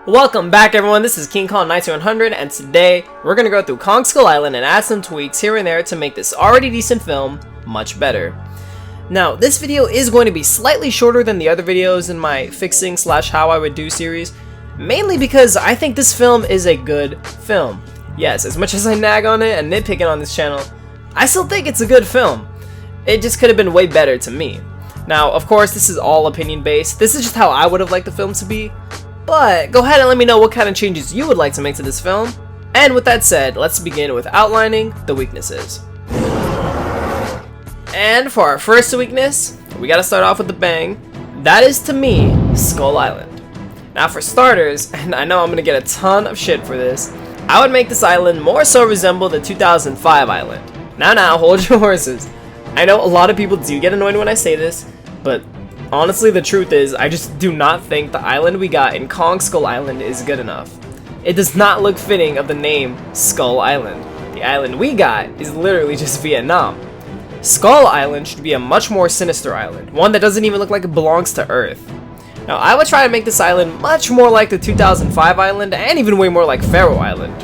Welcome back everyone, this is King Kong 9100 and today we're going to go through Kong Skull Island and add some tweaks here and there to make this already decent film much better. Now this video is going to be slightly shorter than the other videos in my fixing / how I would do series, mainly because I think this film is a good film. Yes, as much as I nag on it and nitpick it on this channel, I still think it's a good film. It just could have been way better to me. Now of course this is all opinion based, this is just how I would have liked the film to be. But go ahead and let me know what kind of changes you would like to make to this film. And with that said, let's begin with outlining the weaknesses. And for our first weakness, we gotta start off with the bang. That is, to me, Skull Island. Now for starters, and I know I'm gonna get a ton of shit for this, I would make this island more so resemble the 2005 island. Now, hold your horses. I know a lot of people do get annoyed when I say this, but honestly, the truth is, I just do not think the island we got in Kong Skull Island is good enough. It does not look fitting of the name Skull Island. The island we got is literally just Vietnam. Skull Island should be a much more sinister island, one that doesn't even look like it belongs to Earth. Now, I would try to make this island much more like the 2005 island, and even way more like Faroe Island.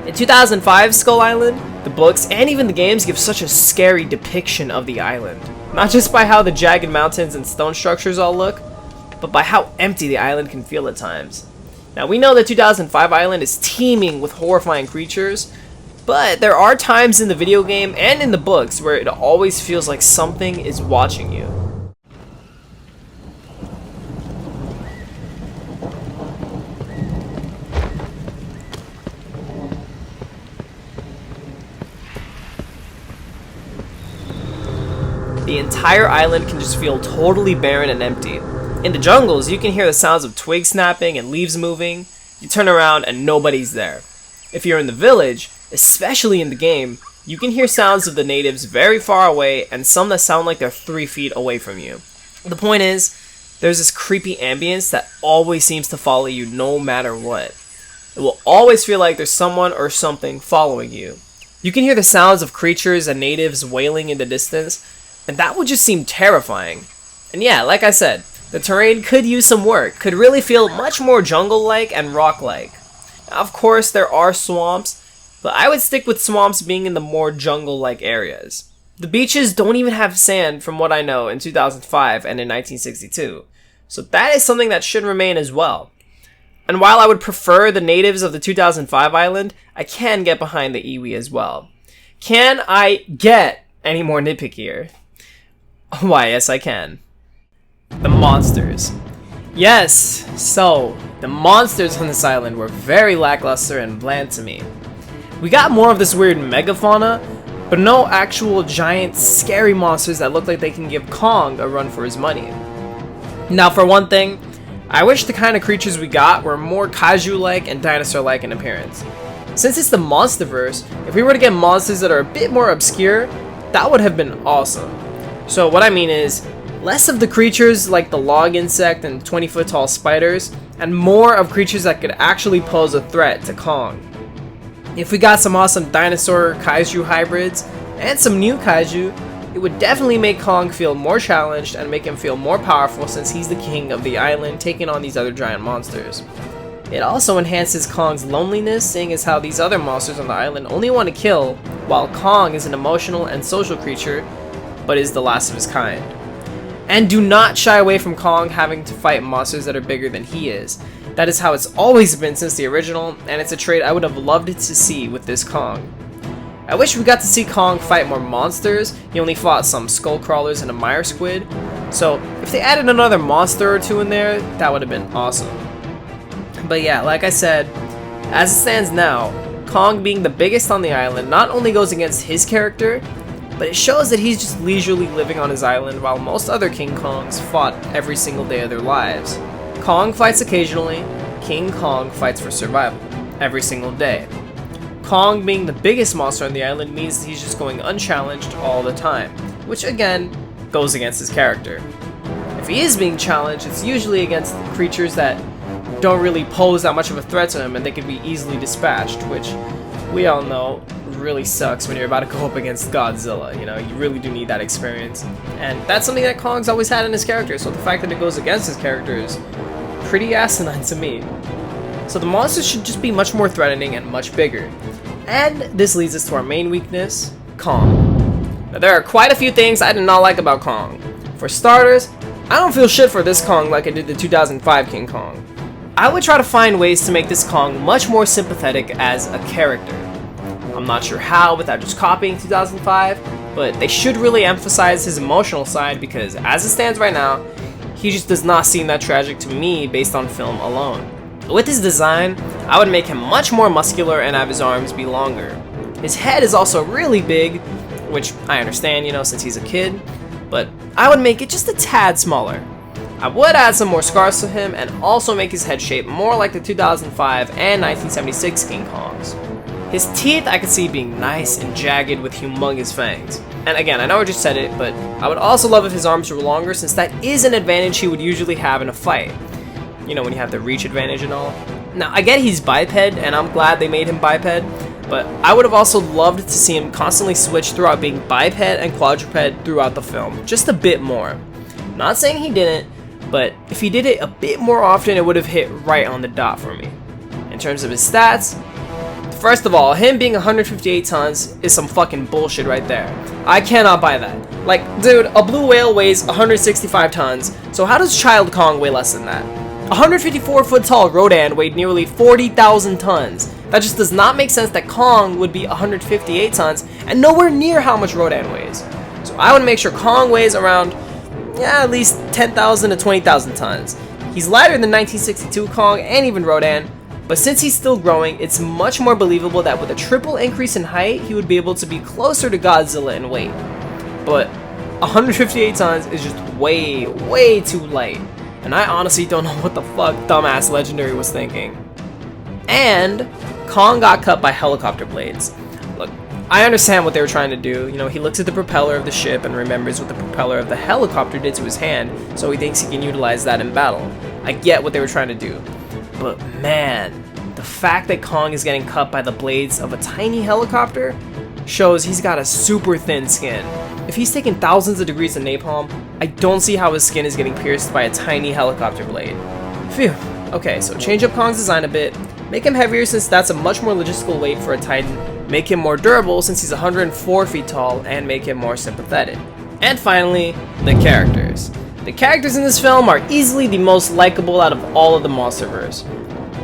In 2005 Skull Island, the books and even the games give such a scary depiction of the island. Not just by how the jagged mountains and stone structures all look, but by how empty the island can feel at times. Now we know that 2005 Island is teeming with horrifying creatures, but there are times in the video game and in the books where it always feels like something is watching you. The entire island can just feel totally barren and empty. In the jungles, you can hear the sounds of twigs snapping and leaves moving. You turn around and nobody's there. If you're in the village, especially in the game, you can hear sounds of the natives very far away and some that sound like they're 3 feet away from you. The point is, there's this creepy ambience that always seems to follow you no matter what. It will always feel like there's someone or something following you. You can hear the sounds of creatures and natives wailing in the distance, and that would just seem terrifying. And yeah, like I said, the terrain could use some work, could really feel much more jungle-like and rock-like. Of course, there are swamps, but I would stick with swamps being in the more jungle-like areas. The beaches don't even have sand from what I know in 2005 and in 1962, so that is something that should remain as well. And while I would prefer the natives of the 2005 island, I can get behind the iwi as well. Can I get any more nitpickier? Why, yes I can. The monsters. Yes, so, the monsters on this island were very lackluster and bland to me. We got more of this weird megafauna, but no actual giant scary monsters that look like they can give Kong a run for his money. Now for one thing, I wish the kind of creatures we got were more kaiju-like and dinosaur-like in appearance. Since it's the Monsterverse, if we were to get monsters that are a bit more obscure, that would have been awesome. So what I mean is, less of the creatures like the log insect and 20-foot tall spiders, and more of creatures that could actually pose a threat to Kong. If we got some awesome dinosaur kaiju hybrids, and some new kaiju, it would definitely make Kong feel more challenged and make him feel more powerful since he's the king of the island taking on these other giant monsters. It also enhances Kong's loneliness, seeing as how these other monsters on the island only want to kill, while Kong is an emotional and social creature, but is the last of his kind. And do not shy away from Kong having to fight monsters that are bigger than he is. That is how it's always been since the original, and it's a trait I would have loved to see with this Kong. I wish we got to see Kong fight more monsters. He only fought some skull crawlers and a mire squid, so if they added another monster or two in there, that would have been awesome. But yeah, like I said, as it stands now, Kong being the biggest on the island not only goes against his character, but it shows that he's just leisurely living on his island while most other King Kongs fought every single day of their lives. Kong fights occasionally, King Kong fights for survival, every single day. Kong being the biggest monster on the island means he's just going unchallenged all the time, which again, goes against his character. If he is being challenged, it's usually against creatures that don't really pose that much of a threat to him and they can be easily dispatched, which we all know really sucks when you're about to go up against Godzilla. You know, you really do need that experience. And that's something that Kong's always had in his character, so the fact that it goes against his character is pretty asinine to me. So the monsters should just be much more threatening and much bigger. And this leads us to our main weakness, Kong. Now there are quite a few things I did not like about Kong. For starters, I don't feel shit for this Kong like I did the 2005 King Kong. I would try to find ways to make this Kong much more sympathetic as a character. I'm not sure how without just copying 2005, but they should really emphasize his emotional side because as it stands right now, he just does not seem that tragic to me based on film alone. With his design, I would make him much more muscular and have his arms be longer. His head is also really big, which I understand, you know, since he's a kid, but I would make it just a tad smaller. I would add some more scars to him and also make his head shape more like the 2005 and 1976 King Kongs. His teeth I could see being nice and jagged with humongous fangs. And again, I know I just said it, but I would also love if his arms were longer since that is an advantage he would usually have in a fight. You know, when you have the reach advantage and all. Now, I get he's biped, and I'm glad they made him biped, but I would have also loved to see him constantly switch throughout being biped and quadruped throughout the film, just a bit more. Not saying he didn't, but if he did it a bit more often, it would have hit right on the dot for me. In terms of his stats, first of all, him being 158 tons is some fucking bullshit right there. I cannot buy that. Like, dude, a blue whale weighs 165 tons, so how does Child Kong weigh less than that? 154-foot tall Rodan weighed nearly 40,000 tons. That just does not make sense that Kong would be 158 tons and nowhere near how much Rodan weighs. So I would make sure Kong weighs around, at least 10,000 to 20,000 tons. He's lighter than 1962 Kong and even Rodan, but since he's still growing, it's much more believable that with a triple increase in height, he would be able to be closer to Godzilla in weight. But 158 tons is just way, way too light. And I honestly don't know what the fuck dumbass Legendary was thinking. And Kong got cut by helicopter blades. Look, I understand what they were trying to do. You know, he looks at the propeller of the ship and remembers what the propeller of the helicopter did to his hand, so he thinks he can utilize that in battle. I get what they were trying to do. But man, the fact that Kong is getting cut by the blades of a tiny helicopter shows he's got a super thin skin. If he's taking thousands of degrees of napalm, I don't see how his skin is getting pierced by a tiny helicopter blade. Phew. Okay, so change up Kong's design a bit, make him heavier since that's a much more logistical weight for a Titan, make him more durable since he's 104 feet tall, and make him more sympathetic. And finally, the characters. The characters in this film are easily the most likable out of all of the Monsterverse.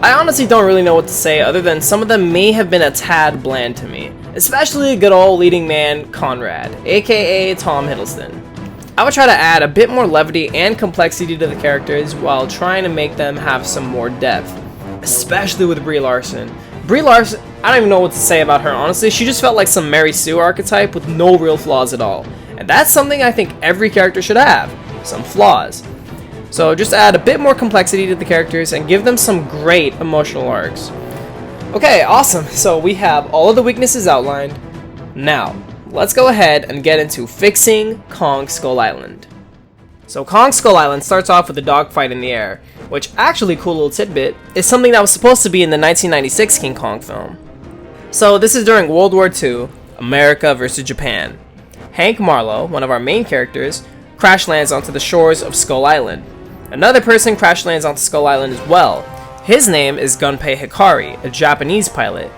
I honestly don't really know what to say other than some of them may have been a tad bland to me, especially good old leading man Conrad, aka Tom Hiddleston. I would try to add a bit more levity and complexity to the characters while trying to make them have some more depth, especially with Brie Larson. Brie Larson, I don't even know what to say about her honestly, she just felt like some Mary Sue archetype with no real flaws at all, and that's something I think every character should have, some flaws. So just add a bit more complexity to the characters and give them some great emotional arcs. Okay, awesome. So we have all of the weaknesses outlined. Now, let's go ahead and get into fixing Kong Skull Island. So Kong Skull Island starts off with a dogfight in the air, which actually, cool little tidbit, is something that was supposed to be in the 1996 King Kong film. So this is during World War II, America versus Japan. Hank Marlowe, one of our main characters, crash lands onto the shores of Skull Island. Another person crash lands onto Skull Island as well. His name is Gunpei Hikari, a Japanese pilot.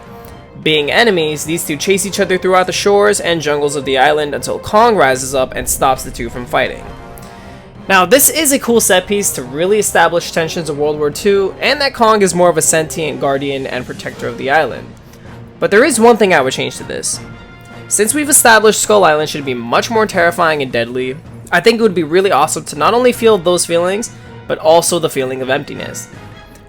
Being enemies, these two chase each other throughout the shores and jungles of the island until Kong rises up and stops the two from fighting. Now, this is a cool set piece to really establish tensions of World War II, and that Kong is more of a sentient guardian and protector of the island. But there is one thing I would change to this. Since we've established Skull Island should be much more terrifying and deadly, I think it would be really awesome to not only feel those feelings, but also the feeling of emptiness.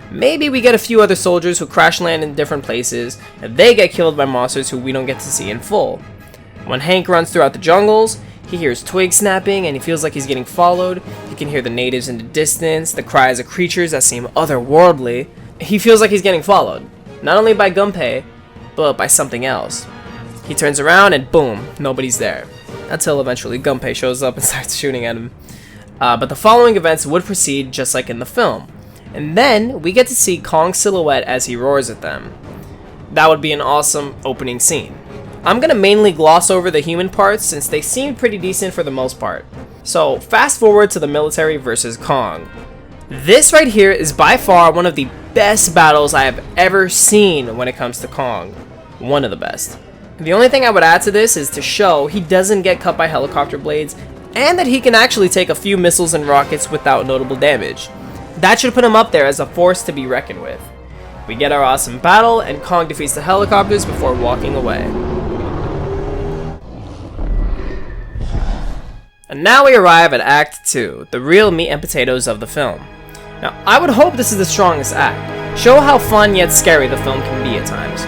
Maybe we get a few other soldiers who crash land in different places, and they get killed by monsters who we don't get to see in full. When Hank runs throughout the jungles, he hears twigs snapping and he feels like he's getting followed. He can hear the natives in the distance, the cries of creatures that seem otherworldly. He feels like he's getting followed, not only by Gunpei, but by something else. He turns around and boom, nobody's there. Until eventually Gunpei shows up and starts shooting at him. But the following events would proceed just like in the film. And then we get to see Kong's silhouette as he roars at them. That would be an awesome opening scene. I'm going to mainly gloss over the human parts since they seem pretty decent for the most part. So fast forward to the military versus Kong. This right here is by far one of the best battles I have ever seen when it comes to Kong. One of the best. The only thing I would add to this is to show he doesn't get cut by helicopter blades, and that he can actually take a few missiles and rockets without notable damage. That should put him up there as a force to be reckoned with. We get our awesome battle, and Kong defeats the helicopters before walking away. And now we arrive at Act 2, the real meat and potatoes of the film. Now, I would hope this is the strongest act. Show how fun yet scary the film can be at times.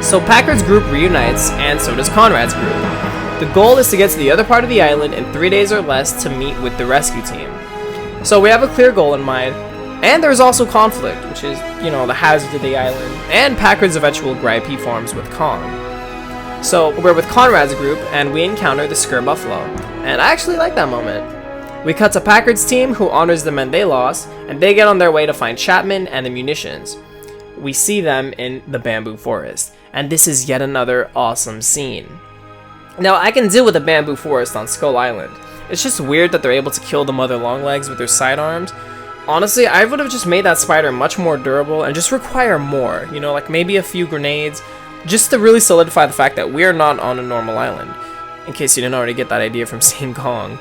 So Packard's group reunites, and so does Conrad's group. The goal is to get to the other part of the island in 3 days or less to meet with the rescue team. So we have a clear goal in mind, and there's also conflict, which is, the hazards of the island, and Packard's eventual gripe he forms with Kong. So we're with Conrad's group, and we encounter the Sker Buffalo, and I actually like that moment. We cut to Packard's team, who honors the men they lost, and they get on their way to find Chapman and the munitions. We see them in the bamboo forest, and this is yet another awesome scene. Now, I can deal with the bamboo forest on Skull Island. It's just weird that they're able to kill the mother longlegs with their sidearms. Honestly, I would have just made that spider much more durable and just require more, like maybe a few grenades, just to really solidify the fact that we are not on a normal island, in case you didn't already get that idea from seeing Kong.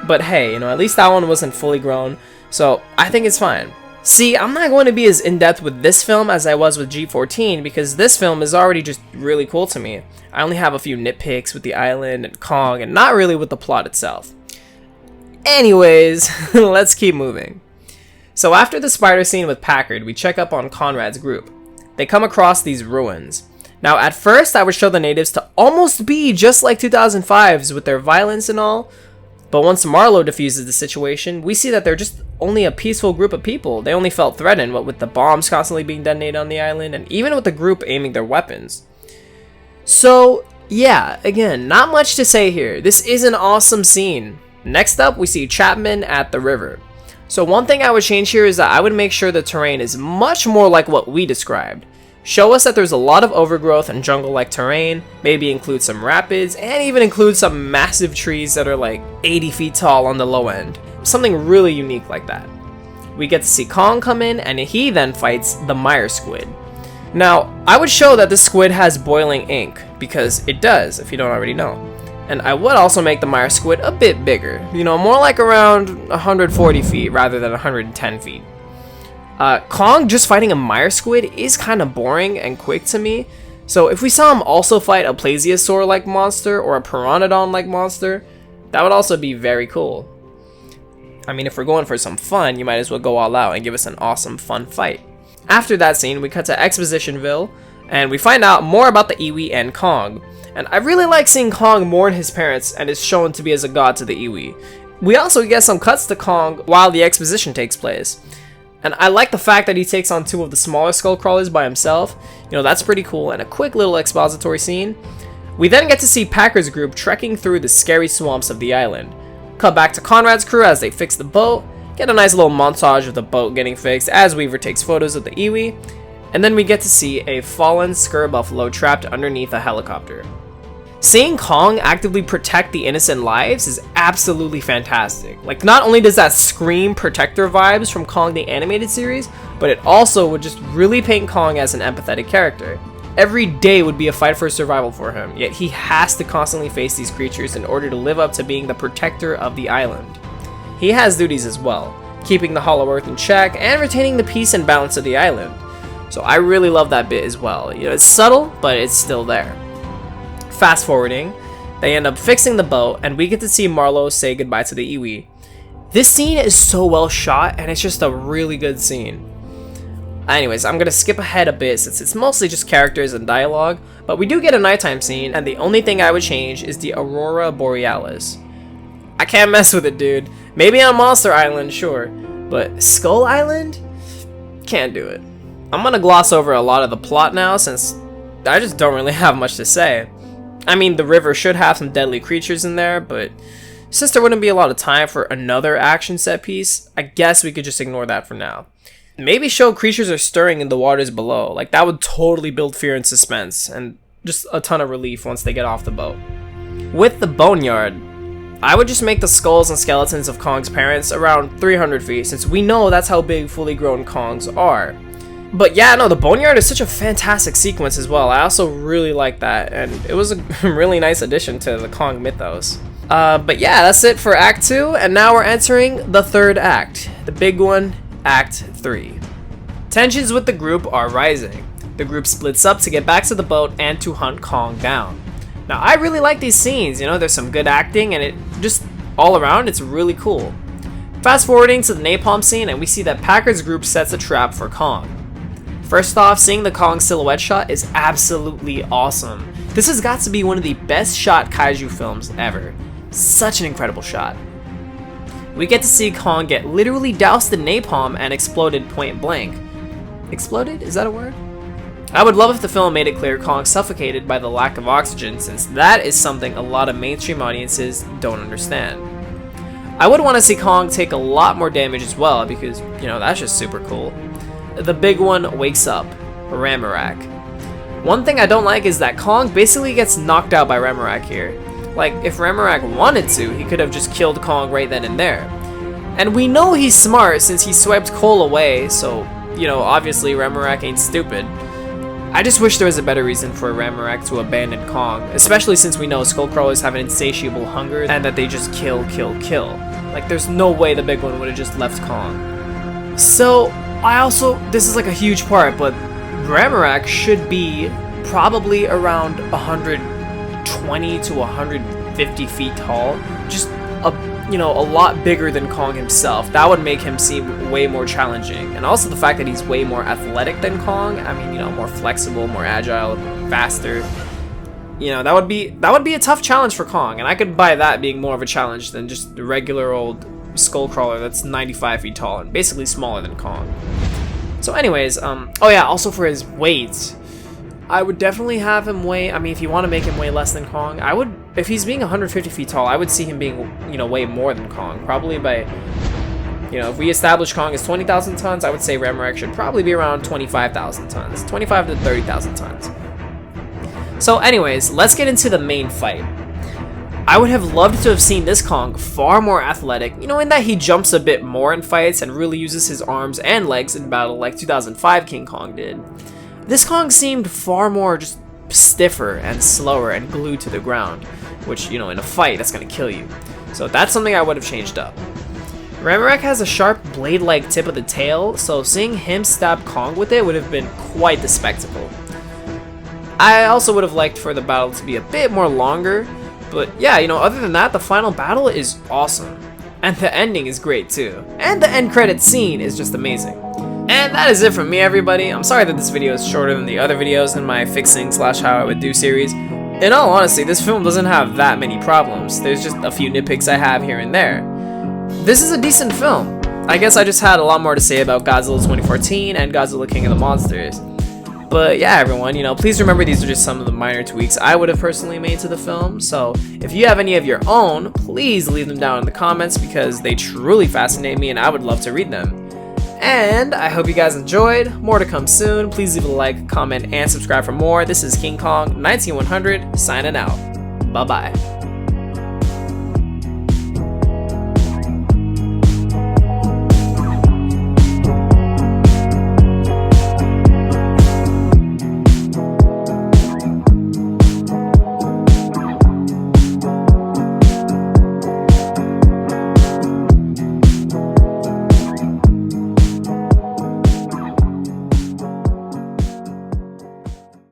But hey, at least that one wasn't fully grown, so I think it's fine. See, I'm not going to be as in-depth with this film as I was with G14, because this film is already just really cool to me. I only have a few nitpicks with the island and Kong, and not really with the plot itself. Anyways, let's keep moving. So after the spider scene with Packard, we check up on Conrad's group. They come across these ruins. Now, at first, I would show the natives to almost be just like 2005's with their violence and all, but once Marlowe diffuses the situation, we see that they're just only a peaceful group of people. They only felt threatened, what with the bombs constantly being detonated on the island, and even with the group aiming their weapons. So, yeah, again, not much to say here. This is an awesome scene. Next up, we see Chapman at the river. So one thing I would change here is that I would make sure the terrain is much more like what we described. Show us that there's a lot of overgrowth and jungle-like terrain, maybe include some rapids, and even include some massive trees that are like 80 feet tall on the low end. Something really unique like that. We get to see Kong come in, and he then fights the Mire Squid. Now, I would show that the squid has boiling ink, because it does, if you don't already know. And I would also make the Mire Squid a bit bigger, more like around 140 feet rather than 110 feet. Kong just fighting a Mire Squid is kind of boring and quick to me, so if we saw him also fight a Plesiosaur-like monster or a Pteranodon-like monster, that would also be very cool. I mean, if we're going for some fun, you might as well go all out and give us an awesome fun fight. After that scene, we cut to Expositionville, and we find out more about the Iwi and Kong. And I really like seeing Kong mourn his parents and is shown to be as a god to the Iwi. We also get some cuts to Kong while the exposition takes place. And I like the fact that he takes on 2 of the smaller skull crawlers by himself. That's pretty cool, and a quick little expository scene. We then get to see Packard's group trekking through the scary swamps of the island. Cut back to Conrad's crew as they fix the boat, get a nice little montage of the boat getting fixed as Weaver takes photos of the Iwi, and then we get to see a fallen Sker Buffalo trapped underneath a helicopter. Seeing Kong actively protect the innocent lives is absolutely fantastic. Like, not only does that scream protector vibes from Kong the Animated Series, but it also would just really paint Kong as an empathetic character. Every day would be a fight for survival for him, yet he has to constantly face these creatures in order to live up to being the protector of the island. He has duties as well, keeping the Hollow Earth in check and retaining the peace and balance of the island. So I really love that bit as well. It's subtle, but it's still there. Fast forwarding, they end up fixing the boat, and we get to see Marlowe say goodbye to the Iwi. This scene is so well shot, and it's just a really good scene. Anyways, I'm gonna skip ahead a bit since it's mostly just characters and dialogue, but we do get a nighttime scene, and the only thing I would change is the Aurora Borealis. I can't mess with it, dude. Maybe on Monster Island, sure, but Skull Island? Can't do it. I'm gonna gloss over a lot of the plot now since I just don't really have much to say. I mean, the river should have some deadly creatures in there, but since there wouldn't be a lot of time for another action set piece, I guess we could just ignore that for now. Maybe show creatures are stirring in the waters below. Like, that would totally build fear and suspense, and just a ton of relief once they get off the boat. With the boneyard, I would just make the skulls and skeletons of Kong's parents around 300 feet, since we know that's how big fully grown Kongs are. But yeah, no, the Boneyard is such a fantastic sequence as well. I also really like that, and it was a really nice addition to the Kong mythos. But yeah, that's it for Act 2, and now we're entering the third act, the big one, Act 3. Tensions with the group are rising. The group splits up to get back to the boat and to hunt Kong down. Now, I really like these scenes, you know, there's some good acting, and it just, all around, it's really cool. Fast forwarding to the napalm scene, and we see that Packard's group sets a trap for Kong. First off, seeing the Kong silhouette shot is absolutely awesome. This has got to be one of the best shot kaiju films ever. Such an incredible shot. We get to see Kong get literally doused in napalm and exploded point blank. Exploded? Is that a word? I would love if the film made it clear Kong suffocated by the lack of oxygen, since that is something a lot of mainstream audiences don't understand. I would want to see Kong take a lot more damage as well, because, you know, that's just super cool. The big one wakes up, Ramarak. One thing I don't like is that Kong basically gets knocked out by Ramarak here. Like, if Ramarak wanted to, he could have just killed Kong right then and there. And we know he's smart since he swiped Cole away, so, you know, obviously Ramarak ain't stupid. I just wish there was a better reason for Ramarak to abandon Kong, especially since we know Skullcrawlers have an insatiable hunger and that they just kill. Like, there's no way the big one would have just left Kong. So, this is like a huge part, but Ramarak should be probably around 120 to 150 feet tall, just a lot bigger than Kong himself. That would make him seem way more challenging, and also the fact that he's way more athletic than Kong. I mean, you know, more flexible, more agile, faster. You know, that would be a tough challenge for Kong, and I could buy that being more of a challenge than just the regular old Skullcrawler that's 95 feet tall and basically smaller than Kong. So anyways, oh yeah, also for his weight, I would definitely have him weigh, I mean, if you want to make him weigh less than Kong, I would, if he's being 150 feet tall, I would see him being, you know, way more than Kong. Probably by, you know, if we establish Kong as 20,000 tons, I would say Ramarak should probably be around 25,000 tons. 25 to 30,000 tons. So anyways, let's get into the main fight. I would have loved to have seen this Kong far more athletic, you know, in that he jumps a bit more in fights and really uses his arms and legs in battle like 2005 King Kong did. This Kong seemed far more just stiffer and slower and glued to the ground, which, you know, in a fight, that's gonna kill you. So that's something I would have changed up. Ramarak has a sharp blade-like tip of the tail, so seeing him stab Kong with it would have been quite the spectacle. I also would have liked for the battle to be a bit more longer, but yeah, you know, other than that, the final battle is awesome. And the ending is great too. And the end credits scene is just amazing. And that is it from me, everybody. I'm sorry that this video is shorter than the other videos in my fixing / how I would do series. In all honesty, this film doesn't have that many problems. There's just a few nitpicks I have here and there. This is a decent film. I guess I just had a lot more to say about Godzilla 2014 and Godzilla King of the Monsters. But yeah, everyone, you know, please remember these are just some of the minor tweaks I would have personally made to the film. So if you have any of your own, please leave them down in the comments because they truly fascinate me and I would love to read them. And I hope you guys enjoyed. More to come soon. Please leave a like, comment, and subscribe for more. This is King Kong 19100 signing out. Bye-bye.